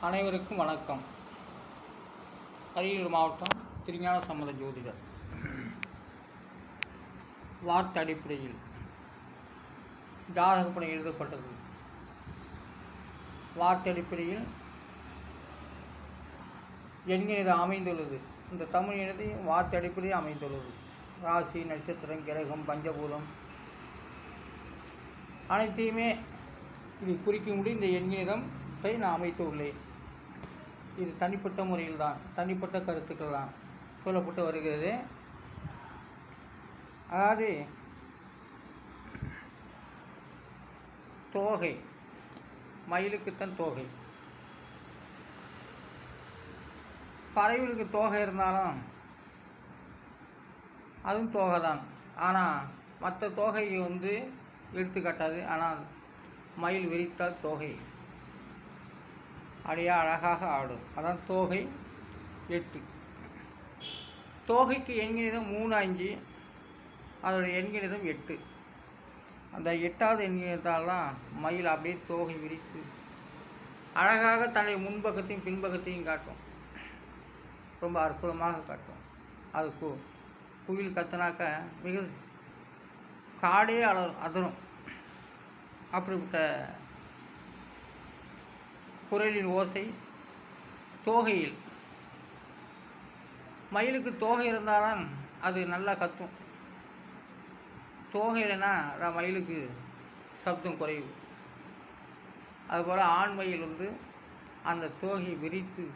அனைவருக்கும் வணக்கம். அரியலூர் மாவட்டம் திருஞான சம்பந்த ஜோதிடர். வார்த்தை அடிப்படையில் ஜாதகப்படம் எழுதப்பட்டது. வார்த்தை அடிப்படையில் எண்ணினது அமைந்துள்ளது. இந்த தமிழ் எழுதி வார்த்தை அடிப்படையில் அமைந்துள்ளது. ராசி, நட்சத்திரம், கிரகம், பஞ்சபூதம் அனைத்தையுமே இது குறிக்கும்படி இந்த எண்ணினத்தை நான் அமைத்து உள்ளேன். இது தனிப்பட்ட முறையில் தான், தனிப்பட்ட கருத்துக்கள் தான் சொல்லப்பட்டு வருகிறது. அதாவது தோகை, மயிலுக்குத்தான் தோகை. பறவைகளுக்கு தோகை இருந்தாலும் அதுவும் தோகை தான். ஆனால் மற்ற தோகை எடுத்துக்காட்டாது. ஆனால் மயில் விரித்தால் தோகை அப்படியே அழகாக ஆடும். அதான் தோகை 8. தோகைக்கு எண்கிணிதம் 3, 5. அதோடைய எண்கிணிதம் 8. அந்த 8வது எண்கிணிதத்தால் தான் மயில் அப்படியே தோகை விரித்து அழகாக தன்னுடைய முன்பக்கத்தையும் பின்பக்கத்தையும் காட்டும். ரொம்ப அற்புதமாக காட்டும். அது குயில் கத்துனாக்க மிக காடே அதரும். அப்படிப்பட்ட குரலின் ஓசை தோகையில். மயிலுக்கு தோகை இருந்தாலும் அது நல்லா கத்தும். தோகை இல்லைன்னா மயிலுக்கு சப்தம் குறைவு. அதுபோல் ஆண் மயில் அந்த தோகையை விரித்து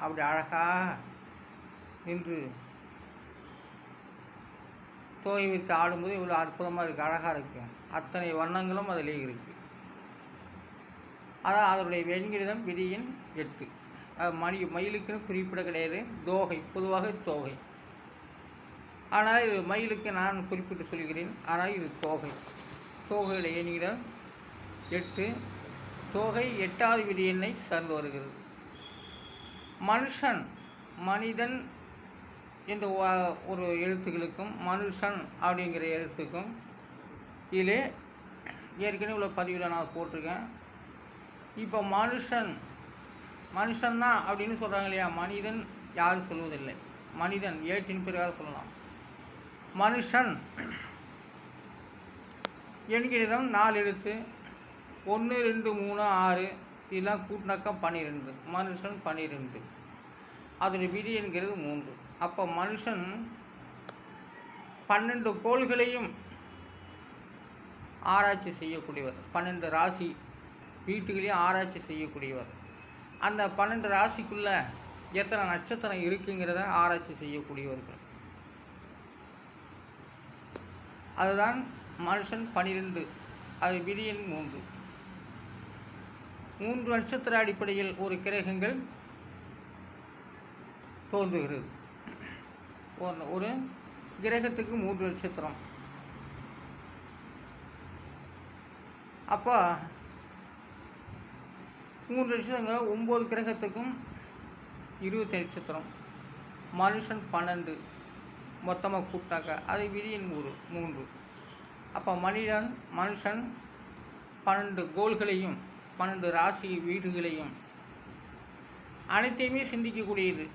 அப்படி அழகாக நின்று தோகை விரித்து ஆடும்போது இவ்வளோ அற்புதமாக இருக்குது, அழகாக இருக்குது. அத்தனை வண்ணங்களும் அதிலே இருக்குது. அதான் அதனுடைய எண்கிணிதம் விதியின் 8. மயிலுக்குன்னு குறிப்பிட கிடையாது. தோகை பொதுவாக தோகை. ஆனால் இது மயிலுக்கு நான் குறிப்பிட்டு சொல்கிறேன். ஆனால் இது தோகை. தோகையுடைய எண்கிணிதம் 8. தோகை 8வது விதி எண்ணை சார்ந்து வருகிறது. மனிதன் என்ற ஒரு எழுத்துக்களுக்கும் மனுஷன் அப்படிங்கிற எழுத்துக்கும் இதிலே ஏற்கனவே உள்ள பதிவில் நான் போட்டிருக்கேன். இப்போ மனுஷன்தான் அப்படின்னு சொல்கிறாங்க இல்லையா? மனிதன் யாரும் சொல்வதில்லை. மனிதன் ஏற்றின் பிறகாக சொல்லலாம். மனுஷன் எண்கிணிதம் 4 எழுத்து. 1, 2, 3, 6 இதெல்லாம் கூட்டினாக்கா 12. மனுஷன் 12. அதோடைய விதி என்கிறது 3. அப்போ மனுஷன் 12 கோள்களையும் ஆராய்ச்சி செய்யக்கூடியவர். 12 ராசி வீட்டுகளையும் ஆராய்ச்சி செய்யக்கூடியவர். அந்த 12 ராசிக்குள்ளே எத்தனை நட்சத்திரம் இருக்குங்கிறத ஆராய்ச்சி செய்யக்கூடியவர்கள். அதுதான் மனுஷன் 12. அது விதியின் 3. 3 நட்சத்திர அடிப்படையில் ஒரு கிரகங்கள் தோன்றுகிறது. ஒரு கிரகத்துக்கு 3 நட்சத்திரம். அப்போ 3 நட்சத்திரங்கள் 9 கிரகத்துக்கும் 20 நட்சத்திரம். மனுஷன் 12 மொத்தமாக கூட்டாக்க அது விதியின் 3. அப்போ மனுஷன் 12 கோள்களையும் 12 ராசி வீடுகளையும் அனைத்தையுமே சிந்திக்கக்கூடியது.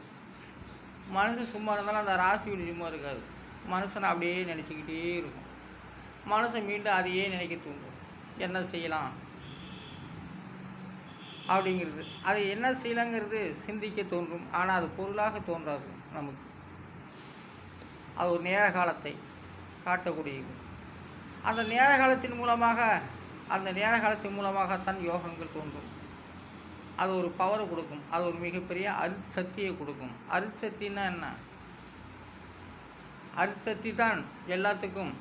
மனுஷன் சும்மா இருந்தாலும் அந்த ராசி வீடு சும்மா இருக்காது. மனுஷனை அப்படியே நினச்சிக்கிட்டே இருக்கும். மனுஷன் மீண்டும் அதையே நினைக்க தூண்டும். என்ன செய்யலாம் அப்படிங்கிறது, அது என்ன செய்யலாங்கிறது சிந்திக்க தோன்றும். ஆனால் அது பொருளாக தோன்றாது நமக்கு. அது ஒரு நேர காலத்தை காட்டக்கூடியது. அந்த நேர காலத்தின் மூலமாகத்தான் யோகங்கள் தோன்றும். அது ஒரு பவரை கொடுக்கும். அது ஒரு மிகப்பெரிய அருட்சக்தியை கொடுக்கும். அருட்சக்தின்னா என்ன? அருட்சக்தி தான் எல்லாத்துக்கும்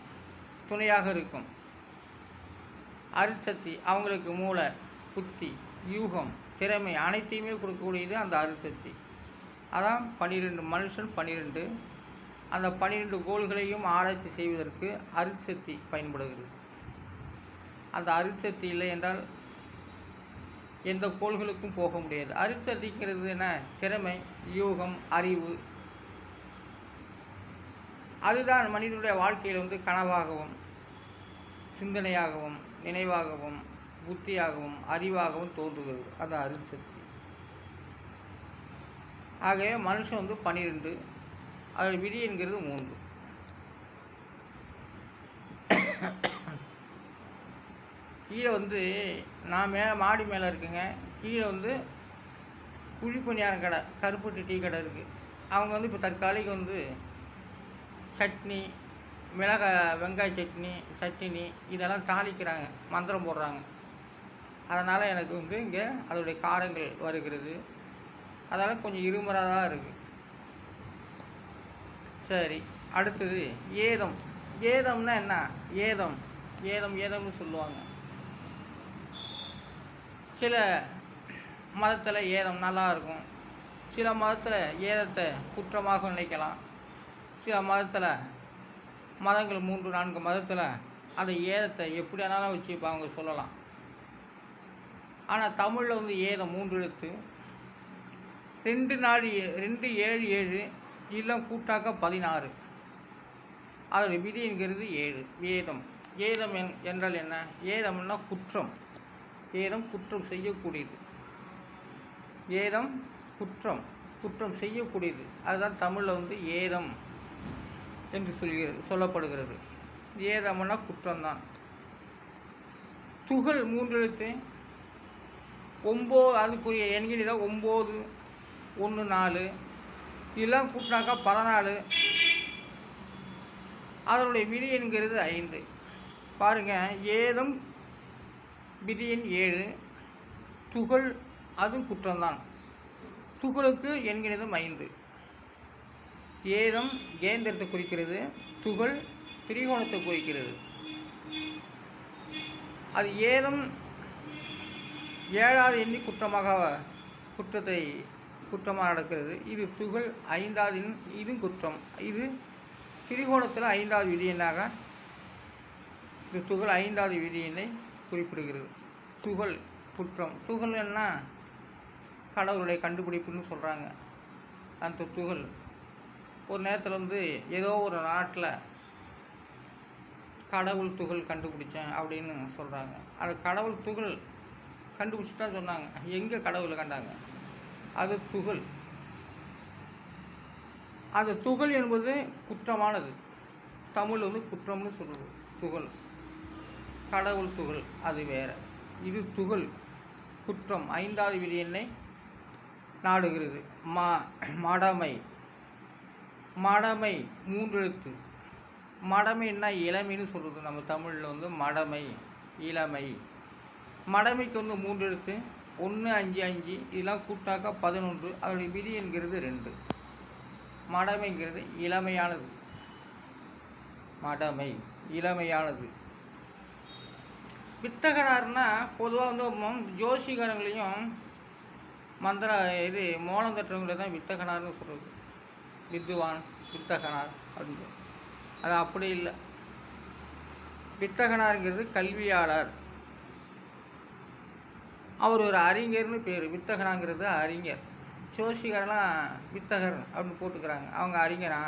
துணையாக இருக்கும். அருட்சக்தி அவங்களுக்கு மூளை, புத்தி, யூகம், திறமை அனைத்தையுமே கொடுக்கக்கூடியது அந்த அருட்சக்தி. அதான் 12 மனுஷன் 12. அந்த 12 கோள்களையும் ஆராய்ச்சி செய்வதற்கு அருட்சக்தி பயன்படுகிறது. அந்த அருட்சக்தி இல்லை என்றால் எந்த கோள்களுக்கும் போக முடியாது. அருட்சக்திங்கிறது என்ன? திறமை, யூகம், அறிவு. அதுதான் மனிதனுடைய வாழ்க்கையில் கனவாகவும் சிந்தனையாகவும் நினைவாகவும் புத்தியாகவும் அறிவாகவும் தோன்றுகிறது. அது அருட்சக்தி. ஆகவே மனுஷன் வந்து 12, அதோட விதி என்கிறது 3. கீழே வந்து நான் மாடி மேலே இருக்குங்க. கீழே வந்து குழிப்பணியாரம் கடை, கருப்பட்டி டீ கடை இருக்குது. அவங்க வந்து இப்போ தற்காலிக்கு வந்து சட்னி, வெங்காய சட்னி இதெல்லாம் தாளிக்கிறாங்க, மந்திரம் போடுறாங்க. அதனால் எனக்கு வந்து இங்கே அதோடைய காரங்கள் வருகிறது. அதனால் கொஞ்சம் இருமலாக தான் இருக்குது. சரி, அடுத்தது ஏதம். ஏதம்னா என்ன? ஏதம்னு சொல்லுவாங்க. சில மதத்தில் ஏதம் நல்லா இருக்கும், சில மதத்தில் ஏதத்தை குற்றமாக நினைக்கலாம். சில மதங்கள் 3-4 மதத்தில் அந்த ஏதத்தை எப்படி வேணாலும் வச்சு இப்போ அவங்க சொல்லலாம். ஆனால் தமிழில் வந்து ஏதம் 3 எழுத்து, 2 7 7 இதெல்லாம் கூட்டாக்க 16. அதோட விதி என்கிறது 7. ஏதம் என்றால் என்ன? ஏதம்னா குற்றம். ஏதம் குற்றம் செய்யக்கூடியது. ஏதம் குற்றம் செய்யக்கூடியது. அதுதான் தமிழில் வந்து ஏதம் என்று சொல்லப்படுகிறது. ஏதம்னா குற்றம்தான். துகள் 3 எழுத்து, 9, அதுக்குரிய எண்களில் 9, 1, 4 இதெல்லாம் கூட்டினாக்கா 14. அதனுடைய விதி என்கிறது 5. பாருங்கள், ஏதம் விதி எண் 7, துகள் அதுவும் குற்றம்தான். துகளுக்கு எண்கிணதும் 5. ஏதம் கேந்திரத்தை குறிக்கிறது, துகள் திரிகோணத்தை குறிக்கிறது. அது ஏதம் 7வது எண்ணி குற்றமாக நடக்கிறது. இது துகள் 5வது எண், இது குற்றம். இது திரிகோணத்தில் 5வது விதி எண்ணாக இது துகள் 5வது விதி எண்ணை குறிப்பிடுகிறது. துகள் குற்றம். துகள் என்ன? கடவுளுடைய கண்டுபிடிப்புன்னு சொல்கிறாங்க. அந்த துகள் ஒரு நேரத்தில் வந்து ஏதோ ஒரு நாட்டில் கடவுள் துகள் கண்டுபிடிச்சேன் அப்படின்னு சொல்கிறாங்க. அது கடவுள் துகள் கண்டுபிடிச்சிட்டா சொன்னாங்க. எங்கே கடவுளை கண்டாங்க? அது துகள். அது துகள் என்பது குற்றமானது. தமிழ் வந்து குற்றம்னு சொல்லுது. துகள், கடவுள் துகள் அது வேறு. இது துகள் குற்றம் 5வது விதி எண்ணை நாடுகிறது. மடமை 3 எழுத்து. மடமைன்னா இளமைன்னு சொல்கிறது. நம்ம தமிழில் வந்து மடமை, இளமை. மடமைக்கு வந்து 3 எழுத்து, 1, 5, 5 இதெல்லாம் கூட்டாக்கா 11. அதோடைய விதி என்கிறது 2. மடமைங்கிறது இளமையானது. மடமை இளமையானது. வித்தகனார்னா பொதுவாக வந்து ஜோசிகாரங்களையும் மோளம் தட்டுறவங்கள தான் வித்தகனார்னு சொல்கிறது. வித்துவான், வித்தகனார் அப்படின்னு. அது அப்படி இல்லை. வித்தகனாருங்கிறது கல்வியாளர். அவர் ஒரு அறிஞர்னு பேர். வித்தகனாங்கிறது அறிஞர். ஜோசிகாரெல்லாம் வித்தகர் அப்படின்னு போட்டுக்கிறாங்க. அவங்க அறிஞரா?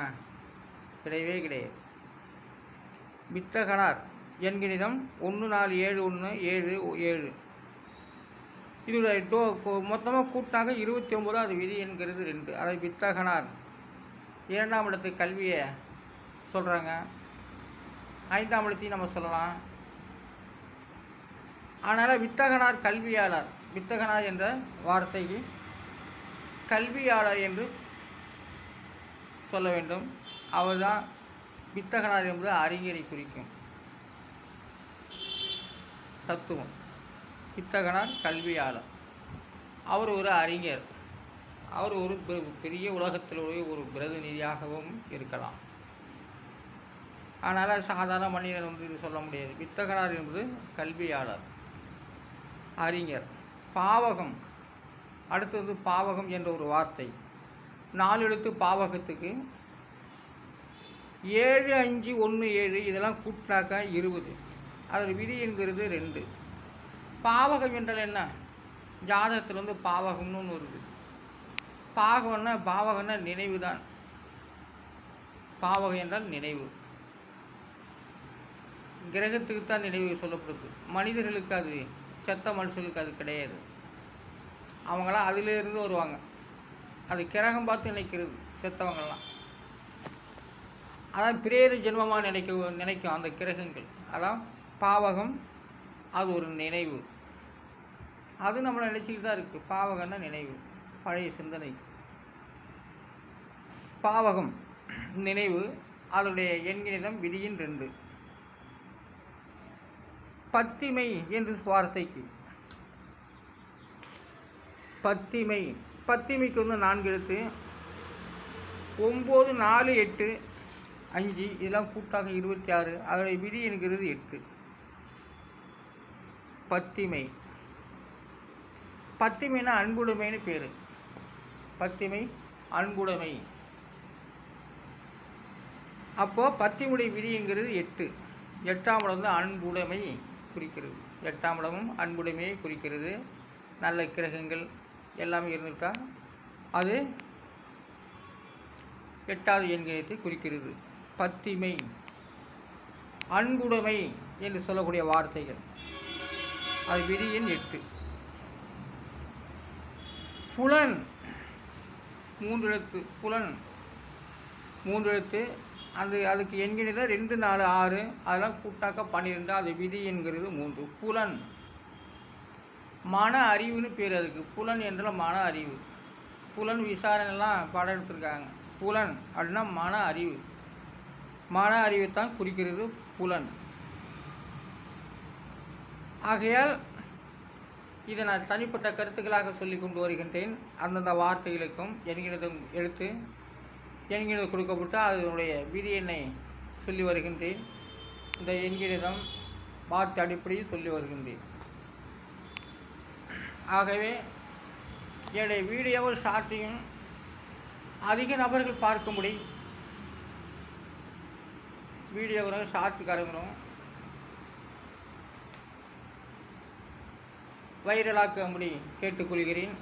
கிடையவே கிடையாது. வித்தகனார் எண்கணிதம் 1 4 7 1 7 7. இதோட மொத்தமாக கூட்டினாக்க 29. அது விதி என்கிறது 2. அதை வித்தகனார் 2ஆம் இடத்து கல்வியை சொல்கிறாங்க. 5ஆம் இடத்தையும் நம்ம சொல்லலாம். அதனால் வித்தகனார் கல்வியாளர். வித்தகனார் என்ற வார்த்தைக்கு கல்வியாளர் என்று சொல்ல வேண்டும். அவர்தான் வித்தகனார் என்பது அறிஞரை குறிக்கும். தத்துவம். வித்தகனார் கல்வியாளர். அவர் ஒரு அறிஞர். அவர் ஒரு பெரிய உலகத்திலுடைய ஒரு பிரதிநிதியாகவும் இருக்கலாம். அதனால் சாதாரண மனிதன் வந்து இது சொல்ல முடியாது. வித்தகனார் என்பது கல்வியாளர், அறிஞர். பாவகம். அடுத்தது பாவகம் என்ற ஒரு வார்த்தை. 4 எழுத்து பாவகத்துக்கு 7 5 1 7 இதெல்லாம் கூட்டினாக்கா 20. அதில் விதி என்கிறது 2. பாவகம் என்றால் என்ன? ஜாதகத்தில் வந்து பாவகம்னு ஒன்று வருது. பாவகம்னா நினைவு தான். பாவகம் என்றால் நினைவு. கிரகத்துக்கு தான் நினைவு சொல்லப்படுது. மனிதர்களுக்கு அது, செத்த மனுஷர்களுக்கு அது கிடையாது. அவங்களாம் அதிலிருந்து வருவாங்க. அது கிரகம் பார்த்து நினைக்கிறது செத்தவங்கள்லாம். அதான் பிரேத ஜென்மமாக நினைக்கும் அந்த கிரகங்கள். அதான் பாவகம், அது ஒரு நினைவு. அது நம்மளை நினச்சிக்கிட்டு தான் இருக்குது. பாவகம்னா நினைவு, பழைய சிந்தனை. பாவகம் நினைவு, அதனுடைய எண்கணிதம் விதியின் 2. பத்திமை என்று வார்த்தைக்கு பத்திமைக்கு 4 எழுத்து. 9, 4, 8, 5 இதெல்லாம் கூட்டாக 26. அதனுடைய விதி என்கிறது 8. பத்திமைனா அன்புடைமைன்னு பேர். பத்திமை அன்புடைமை. அப்போது பத்திமுடைய விதி என்கிறது 8. 8ஆம் இடம் வந்து அன்புடைமை குறிக்கிறது. 8ஆம் இடமும் அன்புடைமையை குறிக்கிறது. நல்ல கிரகங்கள் எல்லாமே இருந்துட்டா அது 8வது எண்கணிதத்தை குறிக்கிறது. பத்திமை, அன்புடைமை என்று சொல்லக்கூடிய வார்த்தைகள், அது விதி எண் 8. புலன் 3 எழுத்து. புலன் 3 எழுத்து. அதுக்கு எண்கணிதம் 2, 4, 6 அதெல்லாம் கூட்டாக்க 12. அது விதி என்கிறது 3. புலன் மன அறிவுன்னு பேர் அதுக்கு. புலன் என்றால் மன அறிவு. புலன் விசாரணைலாம் பாடம் எடுத்திருக்காங்க. புலன் அப்படின்னா மன அறிவு. மன அறிவைத்தான் குறிக்கிறது புலன். ஆகையால் இதை நான் தனிப்பட்ட கருத்துக்களாக சொல்லி கொண்டு வருகின்றேன். அந்தந்த வார்த்தைகளுக்கும் எண்கணிதம் எடுத்து எண்கணிதம் கொடுக்கப்பட்டு அதனுடைய விதி எண்ணை சொல்லி வருகின்றேன். இந்த எண்கணிதம் வார்த்தை அடிப்படையில் சொல்லி வருகின்றேன். ஆகவே என்னுடைய வீடியோவை ஷார்ட்டையும் அதிக நபர்கள் பார்க்கும்படி வீடியோவும் ஷார்ட்டுக்காரங்களும் வைரலாக்கும்படி கேட்டுக்கொள்கிறேன்.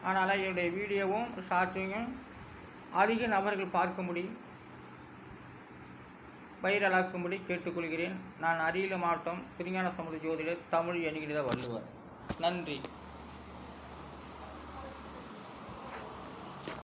ஆனால் என்னுடைய வீடியோவும் ஷார்ட்டையும் அதிக நபர்கள் பார்க்கும்படி வைரலாக்கும்படி கேட்டுக்கொள்கிறேன். நான் அரியலூர் மாவட்டம் திருஞான சமுத ஜோதிடர், தமிழ் எண்கணித வள்ளுவர். நன்றி.